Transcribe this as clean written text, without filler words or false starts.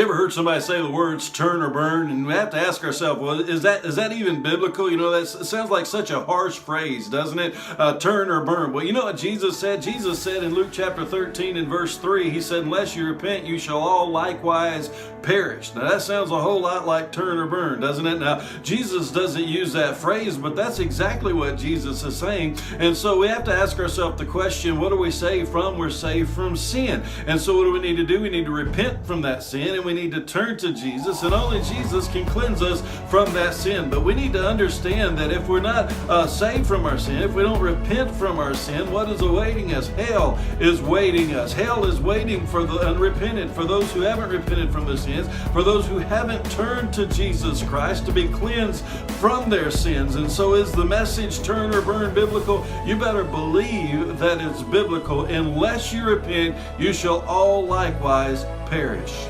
You ever heard somebody say the words turn or burn? And we have to ask ourselves, well, is that even biblical? You know, that sounds like such a harsh phrase, doesn't it? Turn or burn. Well, you know what Jesus said? Jesus said in Luke chapter 13 and verse 3, he said, unless you repent, you shall all likewise perish. Now that sounds a whole lot like turn or burn, doesn't it? Now, Jesus doesn't use that phrase, but that's exactly what Jesus is saying. And so we have to ask ourselves the question, what are we saved from? We're saved from sin. And so what do we need to do? We need to repent from that sin, and we need to turn to Jesus, and only Jesus can cleanse us from that sin. But we need to understand that if we're not saved from our sin, if we don't repent from our sin, what is awaiting us? Hell is waiting us. Hell is waiting for the unrepentant, for those who haven't repented from their sins, for those who haven't turned to Jesus Christ to be cleansed from their sins. And so is the message turn or burn biblical? You better believe that it's biblical. Unless you repent, you shall all likewise perish.